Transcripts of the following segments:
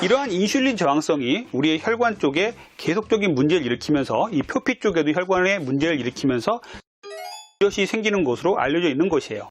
이러한 인슐린 저항성이 우리의 혈관 쪽에 계속적인 문제를 일으키면서 이 표피 쪽에도 혈관에 문제를 일으키면서 쥐젖이 생기는 것으로 알려져 있는 것이에요.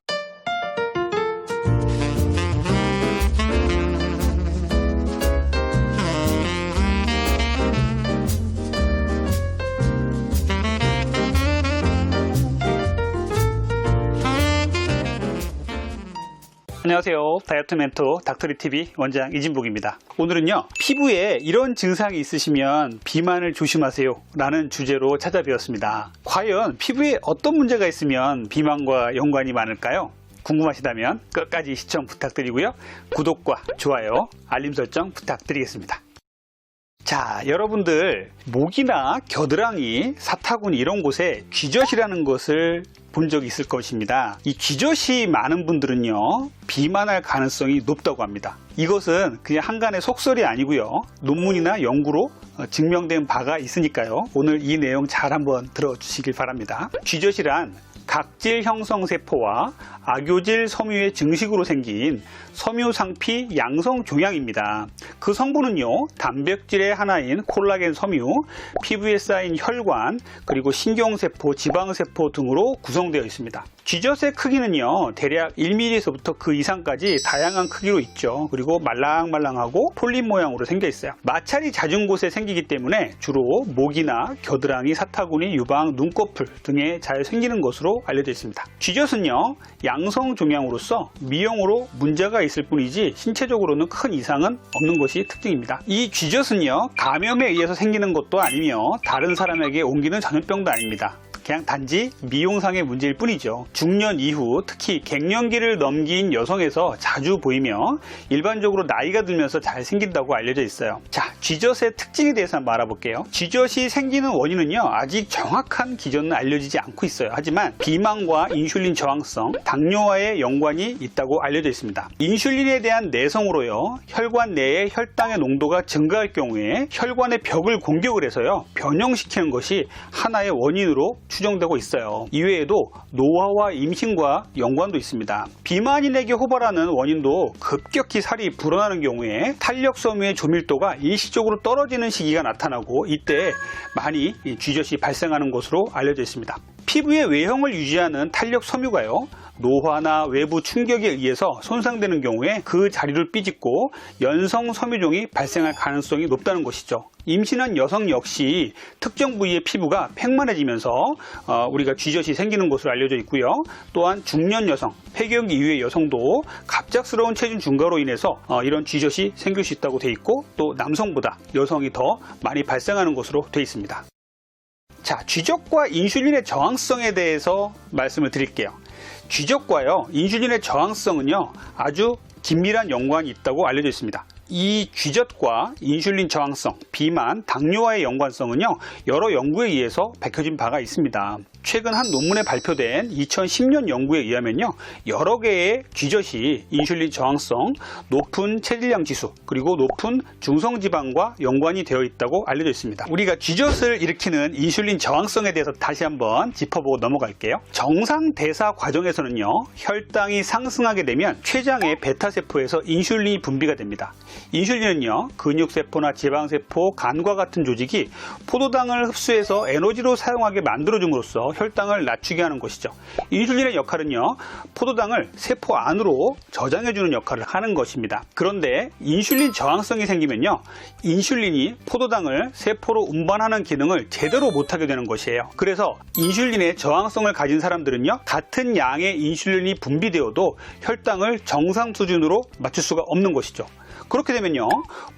안녕하세요. 다이어트 멘토 닥터리TV 원장 이진복입니다. 오늘은요, 피부에 이런 증상이 있으시면 비만을 조심하세요 라는 주제로 찾아뵈었습니다. 과연 피부에 어떤 문제가 있으면 비만과 연관이 많을까요? 궁금하시다면 끝까지 시청 부탁드리고요, 구독과 좋아요, 알림 설정 부탁드리겠습니다. 자, 여러분들 목이나 겨드랑이, 사타구니 이런 곳에 쥐젖이라는 것을 본 적이 있을 것입니다. 이 쥐젖이 많은 분들은요, 비만할 가능성이 높다고 합니다. 이것은 그냥 한간의 속설이 아니고요, 논문이나 연구로 증명된 바가 있으니까요, 오늘 이 내용 잘 한번 들어주시길 바랍니다. 쥐젖이란 각질 형성 세포와 악요질 섬유의 증식으로 생긴 섬유상피 양성 종양입니다. 그 성분은요, 단백질의 하나인 콜라겐 섬유, 피부에 쌓인 혈관, 그리고 신경세포, 지방세포 등으로 구성되어 있습니다. 쥐젖의 크기는요, 대략 1mm에서부터 그 이상까지 다양한 크기로 있죠. 그리고 말랑말랑하고 폴립 모양으로 생겨 있어요. 마찰이 잦은 곳에 생기기 때문에 주로 목이나 겨드랑이, 사타구니, 유방, 눈꺼풀 등에 잘 생기는 것으로 알려져 있습니다. 쥐젖은요, 양성 종양으로서 미용으로 문제가 있을 뿐이지 신체적으로는 큰 이상은 없는 것이 특징입니다. 이 쥐젖은요, 감염에 의해서 생기는 것도 아니며 다른 사람에게 옮기는 전염병도 아닙니다. 그냥 단지 미용상의 문제일 뿐이죠. 중년 이후 특히 갱년기를 넘긴 여성에서 자주 보이며 일반적으로 나이가 들면서 잘 생긴다고 알려져 있어요. 자, 쥐젖의 특징에 대해서 한번 알아볼게요. 쥐젖이 생기는 원인은요, 아직 정확한 기전은 알려지지 않고 있어요. 하지만 비만과 인슐린 저항성, 당뇨와의 연관이 있다고 알려져 있습니다. 인슐린에 대한 내성으로요, 혈관 내의 혈당의 농도가 증가할 경우에 혈관의 벽을 공격을 해서요, 변형시키는 것이 하나의 원인으로 추정되고 있어요. 이외에도 노화와 임신과 연관도 있습니다. 비만인에게 호발하는 원인도 급격히 살이 불어나는 경우에 탄력 섬유의 조밀도가 일시적으로 떨어지는 시기가 나타나고, 이때 많이 쥐젖이 발생하는 것으로 알려져 있습니다. 피부의 외형을 유지하는 탄력 섬유가요, 노화나 외부 충격에 의해서 손상되는 경우에 그 자리를 삐짓고 연성 섬유종이 발생할 가능성이 높다는 것이죠. 임신한 여성 역시 특정 부위의 피부가 팽만해지면서 우리가 쥐젖이 생기는 것으로 알려져 있고요. 또한 중년 여성, 폐경기 이후의 여성도 갑작스러운 체중 증가로 인해서 이런 쥐젖이 생길 수 있다고 되어 있고, 또 남성보다 여성이 더 많이 발생하는 것으로 되어 있습니다. 자, 쥐젖과 인슐린의 저항성에 대해서 말씀을 드릴게요. 쥐젖과요, 인슐린의 저항성은요, 아주 긴밀한 연관이 있다고 알려져 있습니다. 이 쥐젖과 인슐린 저항성, 비만, 당뇨와의 연관성은요, 여러 연구에 의해서 밝혀진 바가 있습니다. 최근 한 논문에 발표된 2010년 연구에 의하면요, 여러 개의 쥐젖이 인슐린 저항성, 높은 체질량 지수, 그리고 높은 중성지방과 연관이 되어 있다고 알려져 있습니다. 우리가 쥐젖을 일으키는 인슐린 저항성에 대해서 다시 한번 짚어보고 넘어갈게요. 정상 대사 과정에서는요, 혈당이 상승하게 되면 췌장의 베타세포에서 인슐린이 분비가 됩니다. 인슐린은요, 근육세포나 지방세포, 간과 같은 조직이 포도당을 흡수해서 에너지로 사용하게 만들어줌으로써 혈당을 낮추게 하는 것이죠. 인슐린의 역할은요, 포도당을 세포 안으로 저장해주는 역할을 하는 것입니다. 그런데 인슐린 저항성이 생기면요, 인슐린이 포도당을 세포로 운반하는 기능을 제대로 못하게 되는 것이에요. 그래서 인슐린의 저항성을 가진 사람들은요, 같은 양의 인슐린이 분비되어도 혈당을 정상 수준으로 맞출 수가 없는 것이죠. 그렇게 되면요,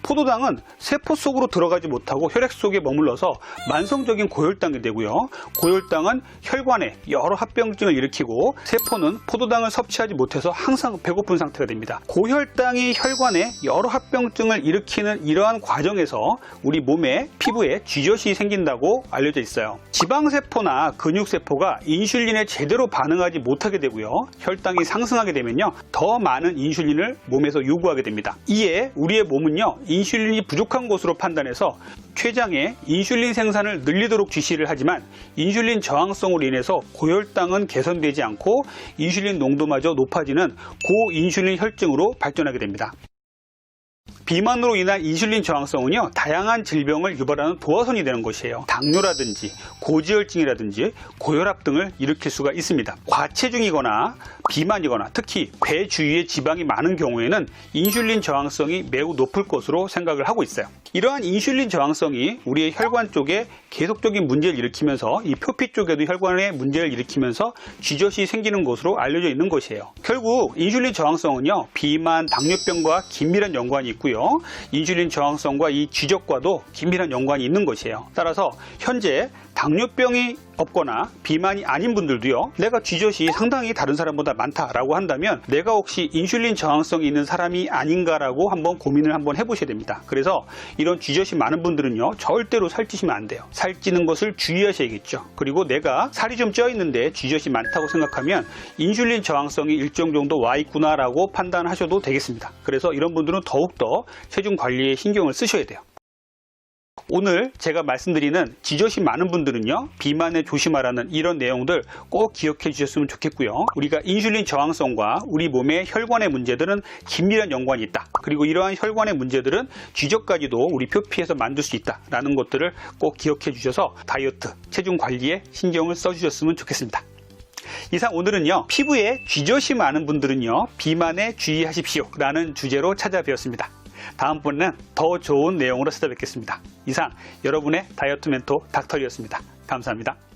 포도당은 세포 속으로 들어가지 못하고 혈액 속에 머물러서 만성적인 고혈당이 되고요, 고혈당은 혈관에 여러 합병증을 일으키고 세포는 포도당을 섭취하지 못해서 항상 배고픈 상태가 됩니다. 고혈당이 혈관에 여러 합병증을 일으키는 이러한 과정에서 우리 몸에 피부에 쥐젖이 생긴다고 알려져 있어요. 지방세포나 근육세포가 인슐린에 제대로 반응하지 못하게 되고요, 혈당이 상승하게 되면요, 더 많은 인슐린을 몸에서 요구하게 됩니다. 이에 우리의 몸은요, 인슐린이 부족한 것으로 판단해서 췌장에 인슐린 생산을 늘리도록 지시를 하지만 인슐린 저항성으로 인해서 고혈당은 개선되지 않고 인슐린 농도마저 높아지는 고인슐린 혈증으로 발전하게 됩니다. 비만으로 인한 인슐린 저항성은요, 다양한 질병을 유발하는 도화선이 되는 것이에요. 당뇨라든지 고지혈증이라든지 고혈압 등을 일으킬 수가 있습니다. 과체중이거나 비만이거나 특히 배 주위에 지방이 많은 경우에는 인슐린 저항성이 매우 높을 것으로 생각을 하고 있어요. 이러한 인슐린 저항성이 우리의 혈관 쪽에 계속적인 문제를 일으키면서 이 표피 쪽에도 혈관에 문제를 일으키면서 쥐젖이 생기는 것으로 알려져 있는 것이에요. 결국 인슐린 저항성은요, 비만, 당뇨병과 긴밀한 연관이 있고요. 인슐린 저항성과 이 쥐젖과도 긴밀한 연관이 있는 것이에요. 따라서 현재 당뇨병이 없거나 비만이 아닌 분들도요, 내가 쥐젖이 상당히 다른 사람보다 많다라고 한다면 내가 혹시 인슐린 저항성이 있는 사람이 아닌가라고 한번 고민을 한번 해보셔야 됩니다. 그래서 이런 쥐젖이 많은 분들은요, 절대로 살찌시면 안 돼요. 살찌는 것을 주의하셔야겠죠. 그리고 내가 살이 좀 쪄 있는데 쥐젖이 많다고 생각하면 인슐린 저항성이 일정 정도 와 있구나라고 판단하셔도 되겠습니다. 그래서 이런 분들은 더욱더 체중 관리에 신경을 쓰셔야 돼요. 오늘 제가 말씀드리는 쥐젖이 많은 분들은요, 비만에 조심하라는 이런 내용들 꼭 기억해 주셨으면 좋겠고요. 우리가 인슐린 저항성과 우리 몸의 혈관의 문제들은 긴밀한 연관이 있다. 그리고 이러한 혈관의 문제들은 쥐젖까지도 우리 표피에서 만들 수 있다라는 것들을 꼭 기억해 주셔서 다이어트, 체중 관리에 신경을 써주셨으면 좋겠습니다. 이상 오늘은요, 피부에 쥐젖이 많은 분들은요, 비만에 주의하십시오 라는 주제로 찾아뵈었습니다. 다음번에는 더 좋은 내용으로 찾아뵙겠습니다. 이상 여러분의 다이어트 멘토 닥터리였습니다. 감사합니다.